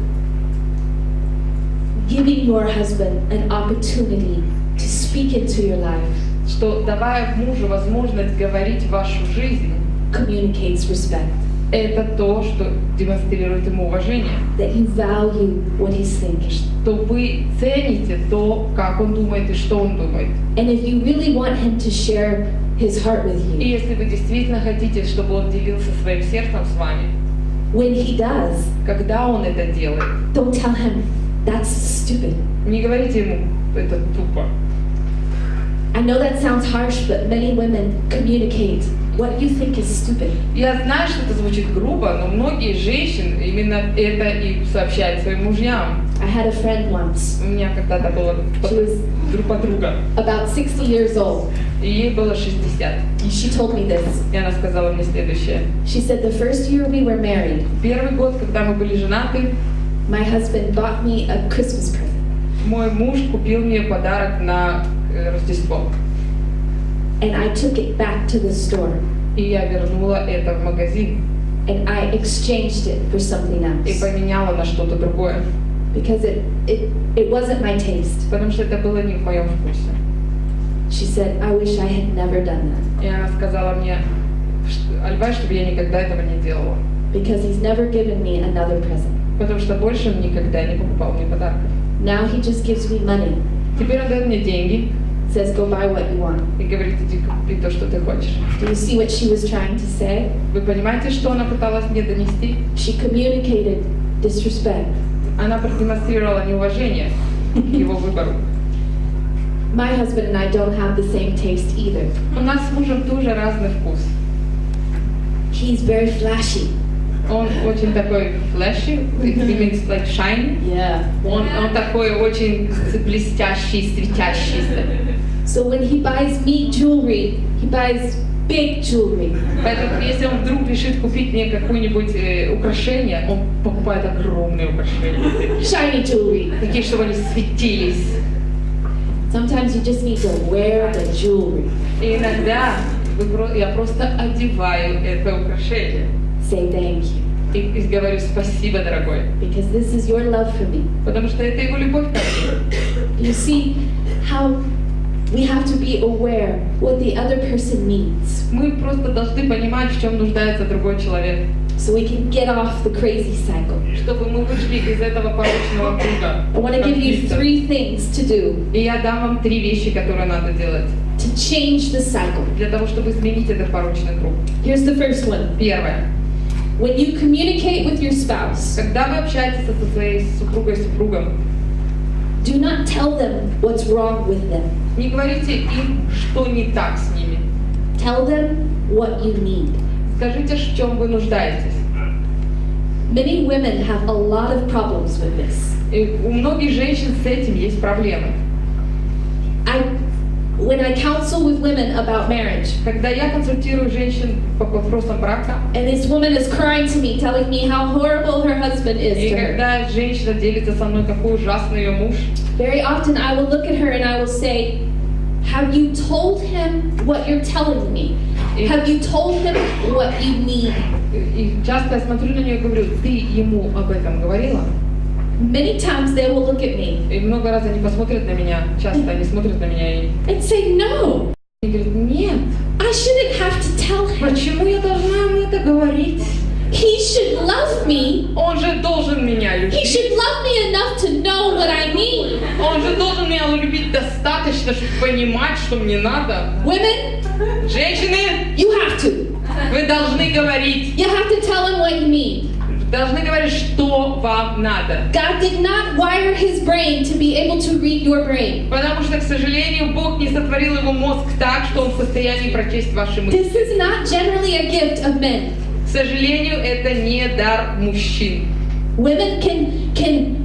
giving your husband an opportunity to speak into your life что давая мужу возможность говорить в вашу жизнь, communicates respect. это то, что демонстрирует ему уважение. That you value what he's thinking. Что вы цените то, как он думает и что он думает. And if you really want him to share his heart with И you, если вы действительно хотите, чтобы он делился своим сердцем с вами, when he does, когда он это делает, don't tell him that's stupid. не говорите ему, это тупо. I know that sounds harsh, but many women communicate what you think is stupid. Я знаю, что это звучит грубо, но многие женщины именно это и сообщают своим мужьям. I had a friend once. У меня когда-то была подруга, About 60 years old. и ей было 60. And she told me this. И она сказала мне следующее. She said, the first year we were married, Первый год, когда мы были женаты, my husband bought me a Christmas present. мой муж купил мне подарок на Рождество. And I took it back to the store. И я вернула это в магазин And I exchanged it for something и else. поменяла на что-то другое. Because it wasn't my taste. Потому что это было не в моем вкусе. She said, I wish I had never done that. И она сказала мне, Альбай, чтобы я никогда этого не делала. Because he's never given me another present. Потому что больше он никогда не покупал мне подарков. Now he just gives me money. Теперь он дает мне деньги Says, go buy what you want. и говорит, иди купи то, что ты хочешь. Do you see what she was trying to say? Вы понимаете, что она пыталась мне донести? She communicated disrespect. Она продемонстрировала неуважение к его выбору. My husband and I don't have the same taste either. У нас с мужем тоже разный вкус. He's very flashy. Он очень такой flashy, it means like shiny. Yeah. Он такой очень блестящий, светящийся. So when he buys me jewelry, he buys big jewelry. Поэтому если он вдруг решит купить мне какое-нибудь украшение, он покупает огромные украшения. Shiny jewelry. Такие, чтобы они светились. Sometimes you just need to wear the jewelry. И иногда я просто одеваю это украшение. Say thank you. И говорю спасибо, дорогой. Because this is your love for me. Потому что это его любовь ко мне. You see how we have to be aware what the other person needs. Мы просто должны понимать, в чем нуждается другой человек. So we can get off the crazy cycle. Чтобы мы вышли из этого порочного круга. I want to give you 3 things to do И я дам вам 3 вещи, которые надо делать. to change the cycle. Для того, чтобы изменить этот порочный круг. Here's the first one. Первое. When you communicate with your spouse, Когда вы общаетесь со своей супругой-супругом, do not tell them what's wrong with them. не говорите им, что не так с ними. Tell them what you need. Скажите, в чем вы нуждаетесь. Many women have a lot of problems with this. И у многих женщин с этим есть проблемы. When I counsel with women about marriage, Когда я консультирую женщин по вопросам брака, and this woman is crying to me, telling me how horrible her husband is и to her, когда женщина делится со мной, какой ужасный ее муж, very often I will look at her and I will say, have you told him what you're telling me? Have you told him what you need? и часто я смотрю на нее и говорю, ты ему об этом говорила? Many times they will look at me И много раз они посмотрят на меня, часто они смотрят на меня и and say, no, говорят, нет, I shouldn't have to tell him. почему я должна ему это говорить? He should love me. Он же должен меня He любить. should love me enough to know what I need. Он же должен меня любить достаточно, чтобы понимать, что мне надо. Women, Женщины, you have to. вы должны говорить. You have to tell him what you need. Должны говорить, что вам надо. God did not wire his brain to be able to read your brain. Потому что, к сожалению, Бог не сотворил его мозг так, что он в состоянии прочесть ваши мысли. This is not generally a gift of men. К сожалению, это не дар мужчин. Women can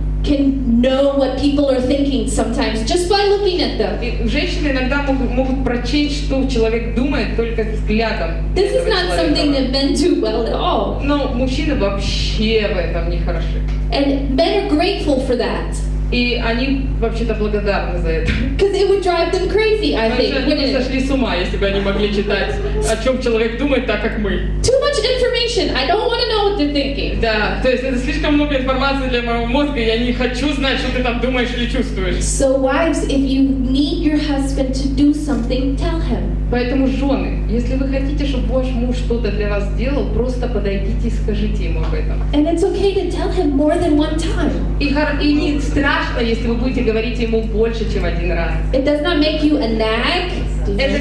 know what people are thinking sometimes just by looking at them. И женщины иногда могут прочесть, что человек думает, только взглядом. This is этого not человека. something that men do well at all. Но мужчины вообще в этом не хороши. And men are grateful for that. И они вообще-то благодарны за это. Because it would drive them crazy, I Потому think. что они бы wouldn't it? сошли с ума, если бы они могли читать, о чем человек думает, так как мы. Too much information. I don't want to know what they're thinking. Да, то есть это слишком много информации для моего мозга, я не хочу знать, что ты там думаешь или чувствуешь. So wives, if you need your husband to do something, tell him. Поэтому, жены, если вы хотите, чтобы ваш муж что-то для вас сделал, просто подойдите и скажите ему об этом. And it's okay to tell him more than one time. И не страшно, если вы будете говорить ему больше, чем один раз. It does not make you a nag. Это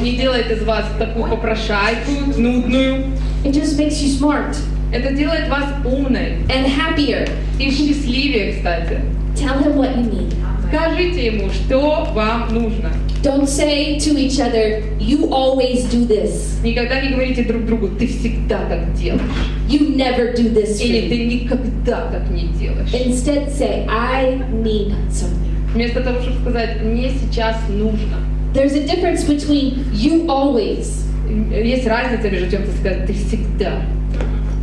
не делает из вас такую попрошайку, нудную. It just makes you smart Это делает вас умной and happier. и счастливее, кстати. Tell him what you need. Скажите ему, что вам нужно. Don't say to each other, you always do this. Никогда не говорите друг другу, ты всегда так делаешь. You never do this for Или me. ты никогда так не делаешь. Instead say, I need something. Вместо того, чтобы сказать, мне сейчас нужно. There's a difference between you always Есть разница между тем, что сказать, ты всегда.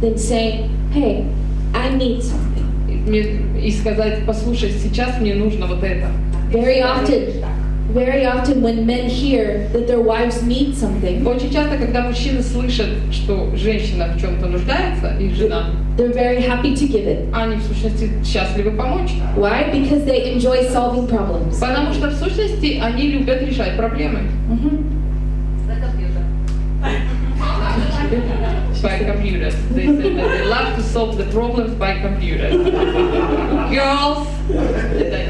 than saying, hey, I need something. И сказать, послушай, сейчас мне нужно вот это. Very often when men hear that their wives need something, Очень часто, когда мужчины слышат, что женщина в чем-то нуждается, их жена, they're very happy to give it. они в сущности счастливы помочь. Why? Because they enjoy solving problems. Потому что в сущности они любят решать проблемы. By computers. They said that they love to solve the problems by computers. Girls,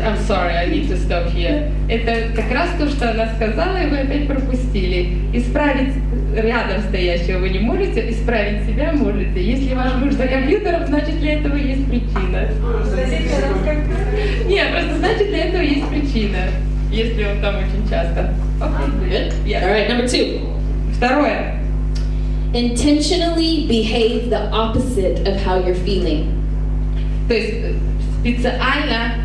I'm sorry, I need to stop here. Это как раз то, что она сказала, и вы опять пропустили. Исправить рядом стоящего вы не можете, исправить себя можете. Если ваш муж за компьютером, значит для этого есть причина. Нет, просто значит для этого есть причина, если он там очень часто. Okay, good. All right, number 2. Второе. Intentionally behave the opposite of how you're feeling. То есть специально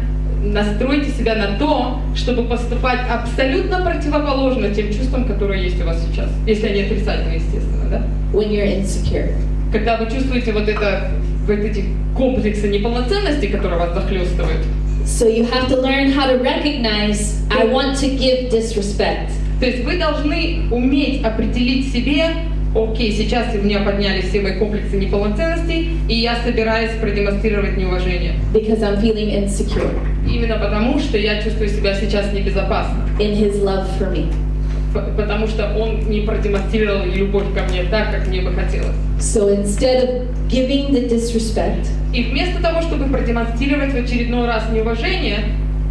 настройте себя на то, чтобы поступать абсолютно противоположно тем чувствам, которые есть у вас сейчас. Если они отрицательные, естественно, да? When you're insecure. Когда вы чувствуете вот эти комплексы неполноценности, которые вас захлестывают. So you have to learn how to recognize, I want to give disrespect. То есть вы должны уметь определить себе, окей, сейчас у меня поднялись все мои комплексы неполноценности, и я собираюсь продемонстрировать неуважение. Because I'm feeling insecure Именно потому, что я чувствую себя сейчас небезопасно. in his love for me. Потому что он не продемонстрировал любовь ко мне так, как мне бы хотелось. So instead of giving the disrespect, И вместо того, чтобы продемонстрировать в очередной раз неуважение,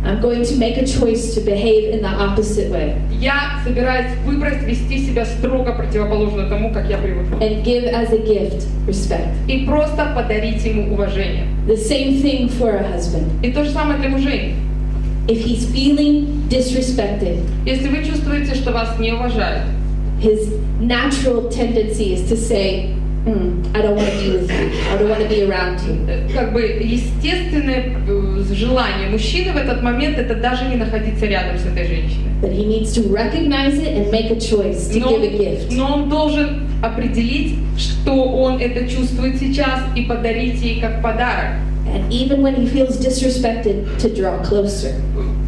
I'm going to make a choice to behave in the opposite way я собираюсь выбрать вести себя строго противоположно тому, как я привыкла. and give as a gift respect. И просто подарить ему уважение. The same thing for a husband. И то же самое для мужей. If he's feeling disrespected, Если вы чувствуете, что вас не уважают, his natural tendency is to say, I don't want to be with you. I don't want to be around you. как бы естественное желание мужчины в этот момент это даже не находиться рядом с этой женщиной. But he needs to recognize it and make a choice to give a gift. Но он должен определить, что он это чувствует сейчас, и подарить ей как подарок. And even when he feels disrespected, to draw closer.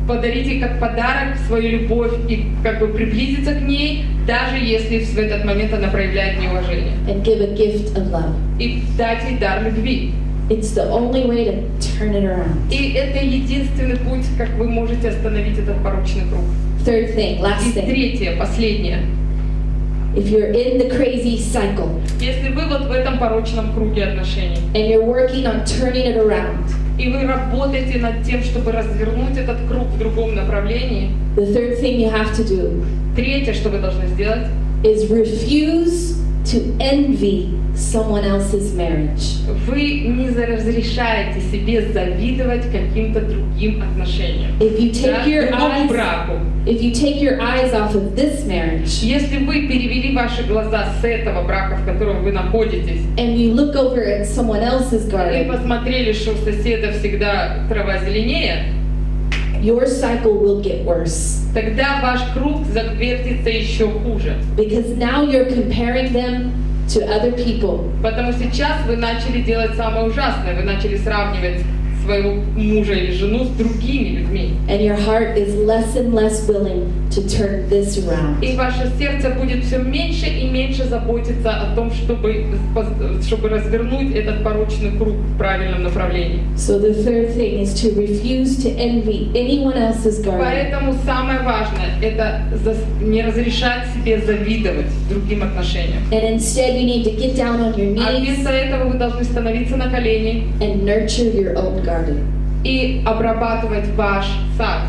Подарить ей как подарок свою любовь и как бы приблизиться к ней, даже если в этот момент она проявляет неуважение. And give a gift of love. И дать ей дар любви. It's the only way to turn it around. И это единственный путь, как вы можете остановить этот порочный круг. Third thing, last И thing. третье, последнее. If you're in the crazy cycle Если вы вот в этом порочном круге отношений, and you're working on turning it around, и вы работаете над тем, чтобы развернуть этот круг в другом направлении, the third thing you have to do третье, что вы должны сделать, is refuse to envy someone else's marriage. вы не разрешаете себе завидовать каким-то другим отношениям. If you take your Другому eyes, браку. if you take your eyes off of this marriage Если вы перевели ваши глаза с этого брака, в котором вы находитесь, and you look over at someone else's и garden, посмотрели, что у соседа всегда трава зеленее, your cycle will get worse тогда ваш круг завертится еще хуже. because now you're comparing them to other people Потому сейчас вы начали делать самое ужасное, вы начали сравнивать своего мужа или жену с другими людьми. And your heart is less and less willing to turn this around. И ваше сердце будет все меньше и меньше заботиться о том, чтобы развернуть этот порочный круг в правильном направлении. So the third thing is to refuse to envy anyone else's garden. Поэтому самое важное — это не разрешать себе завидовать другим отношениям. And instead you need to get down on your А knees вместо этого вы должны становиться на колени and nurture your own garden. и обрабатывать ваш сад,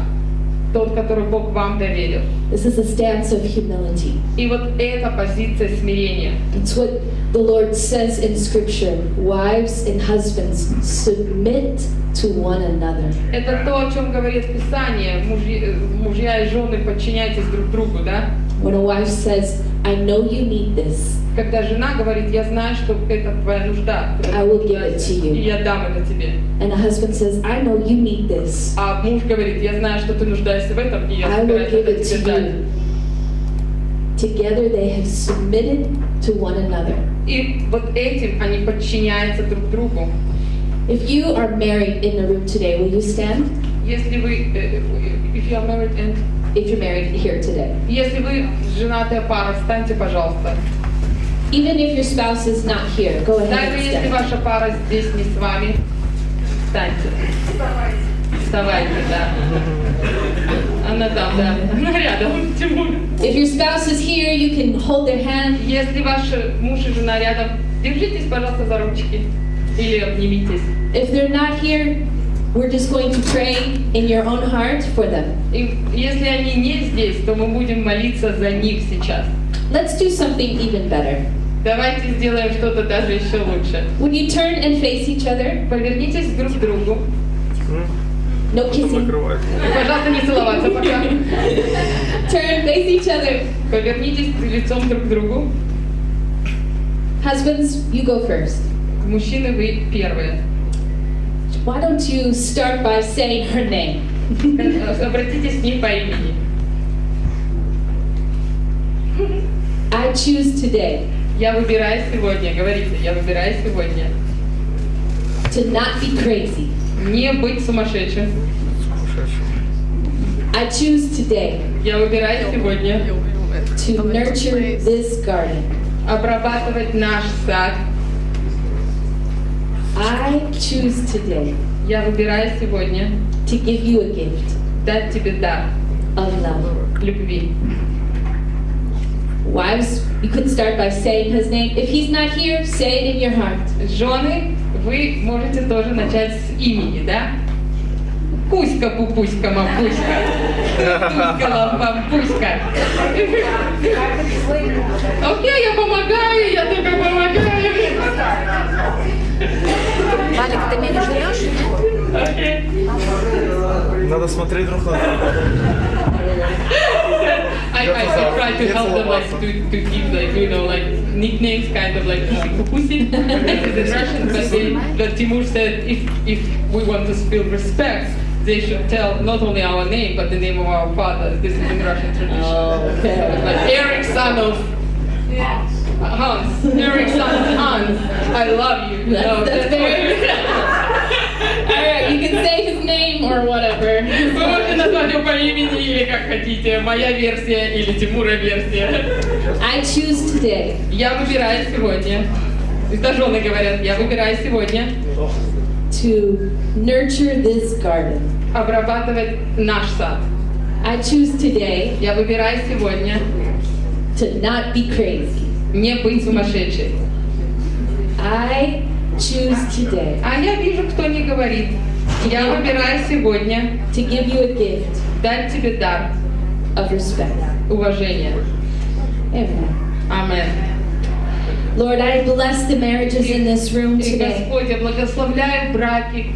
тот, который Бог вам доверил. This is a stance of humility. И вот эта позиция смирения. It's what the Lord says in Scripture. Wives and husbands, submit to one another. Это то, о чем говорит Писание. Мужья и жены, подчиняйтесь друг другу, да? When a wife says, I know you need this, Когда жена говорит, я знаю, что это твоя нужда, I will give it to you. и я дам это тебе. And a husband says, I know you need this, А муж говорит, я знаю, что ты нуждаешься в этом, и я I will собираюсь give это it тебе to дать. you. Together they have submitted to one another. И вот этим они подчиняются друг другу. If you are married in the room today, will you stand? Если вы, if you are married and If you're married here today. если вы женатая пара, встаньте, пожалуйста. Even if your spouse is not here, go ahead Даже and если stand. ваша пара здесь не с вами, встаньте. Вставайте, да. Она там, да. Она рядом, Тимур. If your spouse is here, you can hold their hand. Если ваш муж и жена рядом, держитесь, пожалуйста, за ручки. Или обнимитесь. If they're not here, we're just going to pray in your own heart for them. И если они не здесь, то мы будем молиться за них сейчас. Let's do something even better. Давайте сделаем что-то даже еще лучше. When you turn and face each other, Повернитесь друг к другу. no kissing. Пожалуйста, не целоваться пока. Turn, face each other. Повернитесь лицом друг к другу. Husbands, you go first. Мужчины, вы первые. Why don't you start by saying her name? Обратитесь к ней по имени. I choose today Я выбираю сегодня, говорите, я выбираю сегодня to not be crazy. не быть сумасшедшим. I choose today Я выбираю сегодня to nurture this garden. обрабатывать наш сад. I choose today Я выбираю сегодня to give you a gift дать тебе дар of love. любви. Wives, you could start by saying his name. If he's not here, say it in your heart. Жены, вы можете тоже начать с имени, да? Кузька, пупуська, мампуська. Кузька, лампампуська. Окей, я помогаю, я только помогаю. Валик, ты меня не ждешь? Окей. Надо смотреть друг на друга. I try to help them like to give like like nicknames, kind of like pussy in Russian. But Timur said if we want to feel respect, they should tell not only our name but the name of our father. This is in Russian tradition. Okay. Like Eric son of Hans. Eric son of Hans. I love you. That's very. Alright, you can say his name or whatever. Вы можете назвать его по имени или как хотите. Моя версия или Тимура версия. I choose today Я выбираю сегодня. Всегда жены говорят, я выбираю сегодня to nurture this garden. обрабатывать наш сад. I choose today Я выбираю сегодня to not be crazy. не быть сумасшедшей. I choose today А я вижу, кто не говорит. Я выбираю сегодня to give you a gift дать тебе дар of respect. уважения. Amen. Амен. Lord, I bless the marriages in this room И today. Господь, я благословляю браки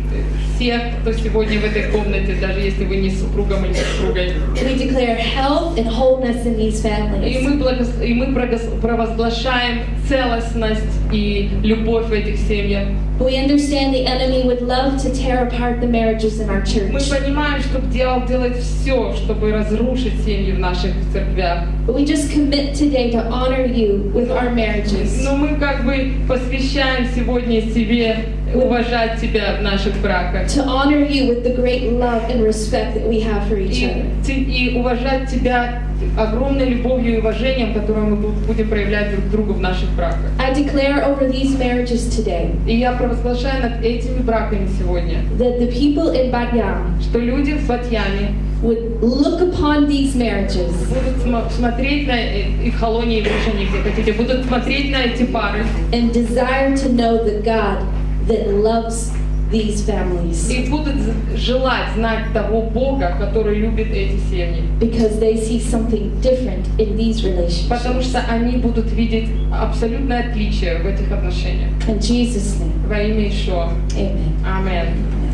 всех, кто сегодня в этой комнате, даже если вы не с супругом или супругой. We declare health and wholeness in these И families. мы провозглашаем целостность и любовь в этих семьях. We understand the enemy would love to tear apart the marriages in our Мы church. понимаем, что дьявол делает все, чтобы разрушить семьи в наших церквях. But we just commit today to honor you with our marriages. Но мы как бы посвящаем сегодня себе уважать тебя в наших браках. To honor you with the great love and respect that we have for each other. И уважать тебя огромной любовью и уважением, которое мы будем проявлять друг к другу в наших браках. I declare over these marriages today И я провозглашаю над этими браками сегодня, that the people in г.Бат-Ям что люди в Бат-Яме would look upon these marriages будут смотреть на и в Холоне, и в Решении, где хотите, будут смотреть на эти пары and desire to know the God that loves these families и будут желать знать того Бога, который любит эти семьи. because they see something different in these Потому relationships. что они будут видеть абсолютное отличие в этих отношениях. In Jesus' name, Во имя Ишуа. amen. Аминь.